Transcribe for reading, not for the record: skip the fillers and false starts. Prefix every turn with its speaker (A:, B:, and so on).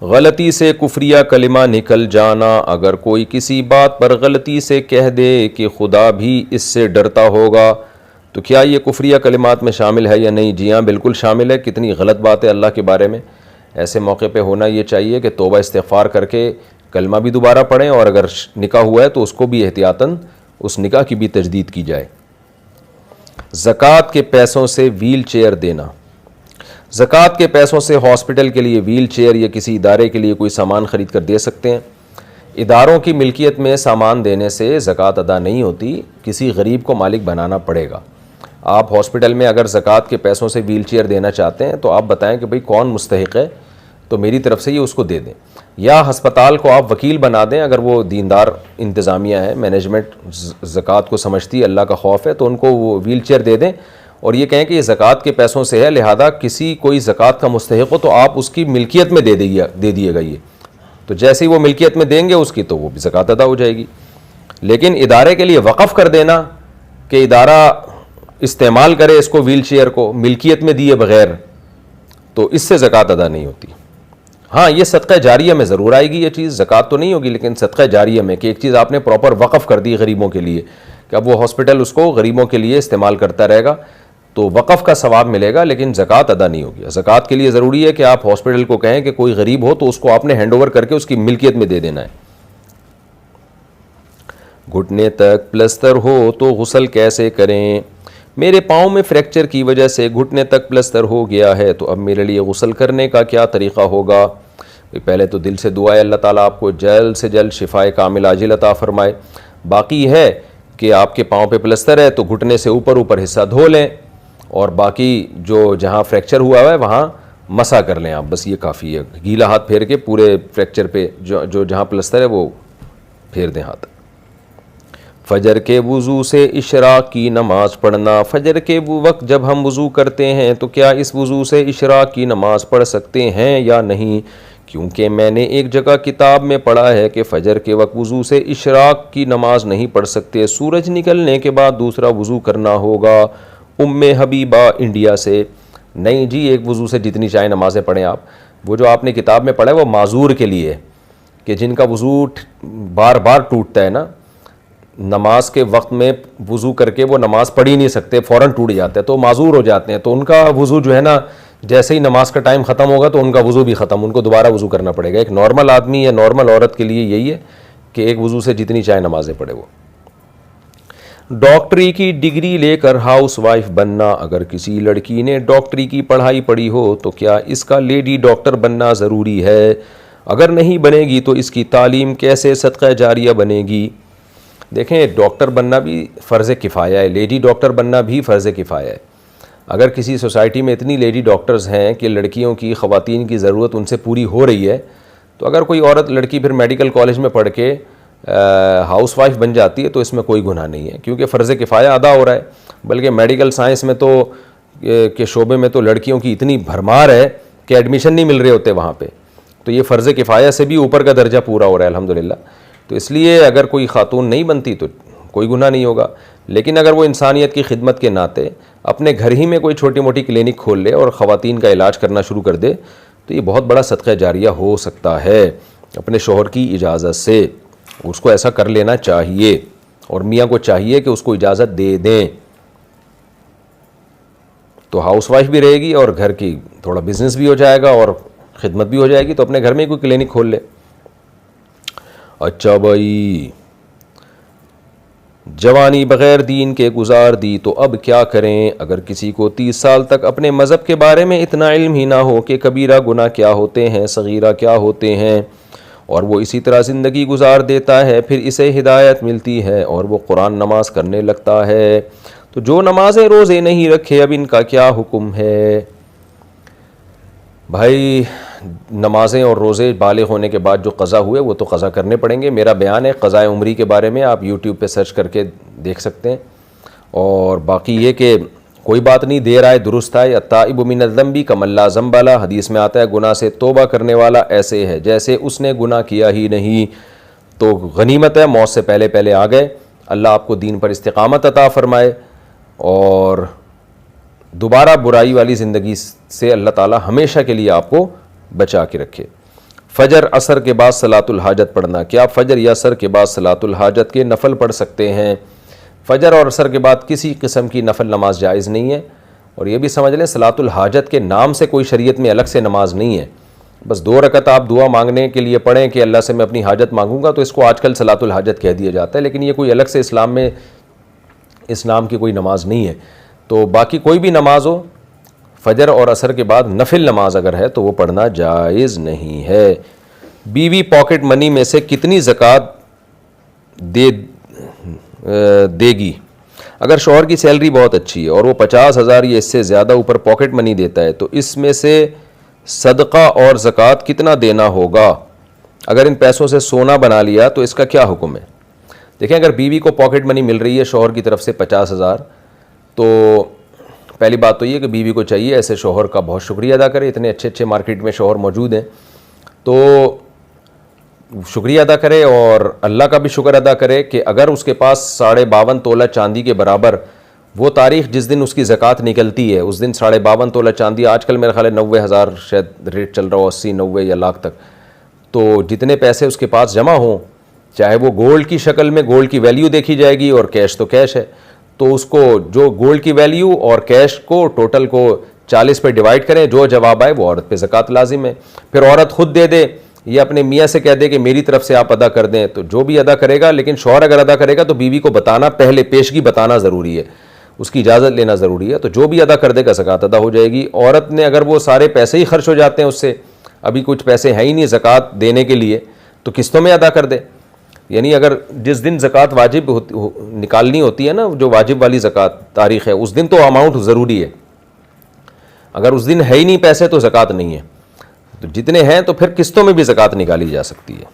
A: غلطی سے کفریہ کلمہ نکل جانا، اگر کوئی کسی بات پر غلطی سے کہہ دے کہ خدا بھی اس سے ڈرتا ہوگا تو کیا یہ کفریہ کلمات میں شامل ہے یا نہیں؟ جی ہاں بالکل شامل ہے۔ کتنی غلط بات ہے اللہ کے بارے میں۔ ایسے موقع پہ ہونا یہ چاہیے کہ توبہ استغفار کر کے کلمہ بھی دوبارہ پڑھیں، اور اگر نکاح ہوا ہے تو اس کو بھی احتیاطاً اس نکاح کی بھی تجدید کی جائے۔ زکوٰۃ کے پیسوں سے ویل چیئر دینا، زکوٰۃ کے پیسوں سے ہاسپٹل کے لیے ویل چیئر یا کسی ادارے کے لیے کوئی سامان خرید کر دے سکتے ہیں۔ اداروں کی ملکیت میں سامان دینے سے زکوٰۃ ادا نہیں ہوتی، کسی غریب کو مالک بنانا پڑے گا۔ آپ ہاسپٹل میں اگر زکوٰۃ کے پیسوں سے ویل چیئر دینا چاہتے ہیں تو آپ بتائیں کہ بھئی کون مستحق ہے، تو میری طرف سے یہ اس کو دے دیں، یا ہسپتال کو آپ وکیل بنا دیں اگر وہ دیندار انتظامیہ ہے، مینجمنٹ زکوٰۃ کو سمجھتی ہے، اللہ کا خوف ہے، تو ان کو وہ ویل چیئر دے دیں اور یہ کہیں کہ یہ زکوٰۃ کے پیسوں سے ہے، لہذا کسی کوئی زکوٰۃ کا مستحق ہو تو آپ اس کی ملکیت میں دے دیے گا، یہ تو جیسے ہی وہ ملکیت میں دیں گے اس کی تو وہ بھی زکوٰۃ ادا ہو جائے گی۔ لیکن ادارے کے لیے وقف کر دینا کہ ادارہ استعمال کرے اس کو ویل چیئر کو ملکیت میں دیے بغیر، تو اس سے زکوٰۃ ادا نہیں ہوتی۔ ہاں یہ صدقہ جاریہ میں ضرور آئے گی، یہ چیز زکوٰۃ تو نہیں ہوگی لیکن صدقہ جاریہ میں، کہ ایک چیز آپ نے پراپر وقف کر دی غریبوں کے لیے کہ اب وہ ہاسپٹل اس کو غریبوں کے لیے استعمال کرتا رہے گا، تو وقف کا ثواب ملے گا لیکن زکوٰۃ ادا نہیں ہوگی۔ زکوٰۃ کے لیے ضروری ہے کہ آپ ہاسپٹل کو کہیں کہ کوئی غریب ہو تو اس کو آپ نے ہینڈ اوور کر کے اس کی ملکیت میں دے دینا ہے۔ گھٹنے تک پلستر ہو تو غسل کیسے کریں؟ میرے پاؤں میں فریکچر کی وجہ سے گھٹنے تک پلستر ہو گیا ہے، تو اب میرے لیے غسل کرنے کا کیا طریقہ ہوگا؟ پہلے تو دل سے دعا ہے اللہ تعالیٰ آپ کو جلد سے جلد شفائے کامل عاجل عطا فرمائے۔ باقی ہے کہ آپ کے پاؤں پہ پلستر ہے تو گھٹنے سے اوپر حصہ دھو لیں، اور باقی جو جہاں فریکچر ہوا ہے وہاں مسح کر لیں آپ، بس یہ کافی ہے۔ گیلا ہاتھ پھیر کے پورے فریکچر پہ جو جہاں پلستر ہے وہ پھیر دیں ہاتھ۔ فجر کے وضو سے اشراق کی نماز پڑھنا، فجر کے وقت جب ہم وضو کرتے ہیں تو کیا اس وضو سے اشراق کی نماز پڑھ سکتے ہیں یا نہیں؟ کیونکہ میں نے ایک جگہ کتاب میں پڑھا ہے کہ فجر کے وقت وضو سے اشراق کی نماز نہیں پڑھ سکتے، سورج نکلنے کے بعد دوسرا وضو کرنا ہوگا۔ ام حبیبہ انڈیا سے۔ نہیں جی، ایک وضو سے جتنی چاہے نمازیں پڑھیں آپ، وہ جو آپ نے کتاب میں پڑھا ہے وہ معذور کے لیے، کہ جن کا وضو بار بار ٹوٹتا ہے نا، نماز کے وقت میں وضو کر کے وہ نماز پڑھ ہی نہیں سکتے، فوراً ٹوٹ جاتے ہیں تو معذور ہو جاتے ہیں، تو ان کا وضو جو ہے نا جیسے ہی نماز کا ٹائم ختم ہوگا تو ان کا وضو بھی ختم، ان کو دوبارہ وضو کرنا پڑے گا۔ ایک نارمل آدمی یا نارمل عورت کے لیے یہی ہے کہ ایک وضو سے جتنی چاہے نمازیں پڑھے وہ۔ ڈاکٹری کی ڈگری لے کر ہاؤس وائف بننا، اگر کسی لڑکی نے ڈاکٹری کی پڑھائی پڑھی ہو تو کیا اس کا لیڈی ڈاکٹر بننا ضروری ہے؟ اگر نہیں بنے گی تو اس کی تعلیم کیسے صدقہ جاریہ بنے گی؟ دیکھیں ڈاکٹر بننا بھی فرض کفایہ ہے، لیڈی ڈاکٹر بننا بھی فرض کفایہ ہے۔ اگر کسی سوسائٹی میں اتنی لیڈی ڈاکٹرز ہیں کہ لڑکیوں کی خواتین کی ضرورت ان سے پوری ہو رہی ہے، تو اگر کوئی عورت لڑکی پھر میڈیکل کالج میں پڑھ کے ہاؤس وائف بن جاتی ہے تو اس میں کوئی گناہ نہیں ہے، کیونکہ فرض کفایہ ادا ہو رہا ہے۔ بلکہ میڈیکل سائنس میں تو کے شعبے میں تو لڑکیوں کی اتنی بھرمار ہے کہ ایڈمیشن نہیں مل رہے ہوتے وہاں پہ، تو یہ فرض کفایہ سے بھی اوپر کا درجہ پورا ہو رہا ہے الحمدللہ۔ تو اس لیے اگر کوئی خاتون نہیں بنتی تو کوئی گناہ نہیں ہوگا، لیکن اگر وہ انسانیت کی خدمت کے ناطے اپنے گھر ہی میں کوئی چھوٹی موٹی کلینک کھول لے اور خواتین کا علاج کرنا شروع کر دے تو یہ بہت بڑا صدقہ جاریہ ہو سکتا ہے اپنے شوہر کی اجازت سے۔ اس کو ایسا کر لینا چاہیے، اور میاں کو چاہیے کہ اس کو اجازت دے دیں، تو ہاؤس وائف بھی رہے گی اور گھر کی تھوڑا بزنس بھی ہو جائے گا اور خدمت بھی ہو جائے گی، تو اپنے گھر میں کوئی کلینک کھول لے۔ اچھا بھائی، جوانی بغیر دین کے گزار دی تو اب کیا کریں؟ اگر کسی کو 30 سال تک اپنے مذہب کے بارے میں اتنا علم ہی نہ ہو کہ کبیرہ گناہ کیا ہوتے ہیں، صغیرہ کیا ہوتے ہیں، اور وہ اسی طرح زندگی گزار دیتا ہے، پھر اسے ہدایت ملتی ہے اور وہ قرآن نماز کرنے لگتا ہے، تو جو نمازیں روزے نہیں رکھے اب ان کا کیا حکم ہے؟ بھائی نمازیں اور روزے بالغ ہونے کے بعد جو قضا ہوئے وہ تو قضا کرنے پڑیں گے۔ میرا بیان ہے قضاء عمری کے بارے میں، آپ یوٹیوب پہ سرچ کر کے دیکھ سکتے ہیں۔ اور باقی یہ کہ کوئی بات نہیں، دیر آئے درست آئے، التائب من الذنب کمن لا ذنب لہ، حدیث میں آتا ہے گناہ سے توبہ کرنے والا ایسے ہے جیسے اس نے گناہ کیا ہی نہیں۔ تو غنیمت ہے، موت سے پہلے پہلے آ گئے۔ اللہ آپ کو دین پر استقامت عطا فرمائے اور دوبارہ برائی والی زندگی سے اللہ تعالی ہمیشہ کے لیے آپ کو بچا کے رکھے۔ فجر عصر کے بعد صلاۃ الحاجت پڑھنا، کیا فجر یا عصر کے بعد صلاۃ الحاجت کے نفل پڑھ سکتے ہیں؟ فجر اور عصر کے بعد کسی قسم کی نفل نماز جائز نہیں ہے، اور یہ بھی سمجھ لیں صلاۃ الحاجت کے نام سے کوئی شریعت میں الگ سے نماز نہیں ہے، بس 2 رکعت آپ دعا مانگنے کے لیے پڑھیں کہ اللہ سے میں اپنی حاجت مانگوں گا، تو اس کو آج کل صلاۃ الحاجت کہہ دیا جاتا ہے، لیکن یہ کوئی الگ سے اسلام میں اس نام کی کوئی نماز نہیں ہے۔ تو باقی کوئی بھی نماز ہو، فجر اور عصر کے بعد نفل نماز اگر ہے تو وہ پڑھنا جائز نہیں ہے۔ بیوی پاکٹ منی میں سے کتنی زکوٰۃ دے گی؟ اگر شوہر کی سیلری بہت اچھی ہے اور وہ 50,000 یا اس سے زیادہ اوپر پاکٹ منی دیتا ہے تو اس میں سے صدقہ اور زکوٰۃ کتنا دینا ہوگا؟ اگر ان پیسوں سے سونا بنا لیا تو اس کا کیا حکم ہے؟ دیکھیں، اگر بیوی کو پاکٹ منی مل رہی ہے شوہر کی طرف سے 50,000، تو پہلی بات تو یہ کہ بیوی کو چاہیے ایسے شوہر کا بہت شکریہ ادا کرے، اتنے اچھے اچھے مارکیٹ میں شوہر موجود ہیں، تو شکریہ ادا کرے اور اللہ کا بھی شکر ادا کرے کہ اگر اس کے پاس 52.5 تولہ چاندی کے برابر وہ تاریخ جس دن اس کی زکوٰۃ نکلتی ہے، اس دن 52.5 تولہ چاندی، آج کل میرے خیال ہے 90,000 شاید ریٹ چل رہا ہو، 80، 90 یا لاکھ تک، تو جتنے پیسے اس کے پاس جمع ہوں، چاہے وہ گولڈ کی شکل میں، گولڈ کی ویلیو دیکھی جائے گی اور کیش تو کیش ہے، تو اس کو جو گولڈ کی ویلیو اور کیش کو ٹوٹل کو 40 پہ ڈیوائڈ کریں، جو جواب آئے وہ عورت پہ زکوٰۃ لازم ہے۔ پھر عورت خود دے دے یا اپنے میاں سے کہہ دے کہ میری طرف سے آپ ادا کر دیں، تو جو بھی ادا کرے گا، لیکن شوہر اگر ادا کرے گا تو بیوی کو بتانا، پہلے پیشگی بتانا ضروری ہے، اس کی اجازت لینا ضروری ہے، تو جو بھی ادا کر دے گا زکوٰۃ ادا ہو جائے گی۔ عورت نے اگر وہ سارے پیسے ہی خرچ ہو جاتے ہیں، اس سے ابھی کچھ پیسے ہیں ہی نہیں زکوٰۃ دینے کے لیے، تو قسطوں میں ادا کر دے، یعنی اگر جس دن زکوٰۃ واجب نکالنی ہوتی ہے نا، جو واجب والی زکوٰۃ تاریخ ہے، اس دن تو اماؤنٹ ضروری ہے، اگر اس دن ہے ہی نہیں پیسے تو زکوٰۃ نہیں ہے، تو جتنے ہیں تو پھر قسطوں میں بھی زکوٰۃ نکالی جا سکتی ہے۔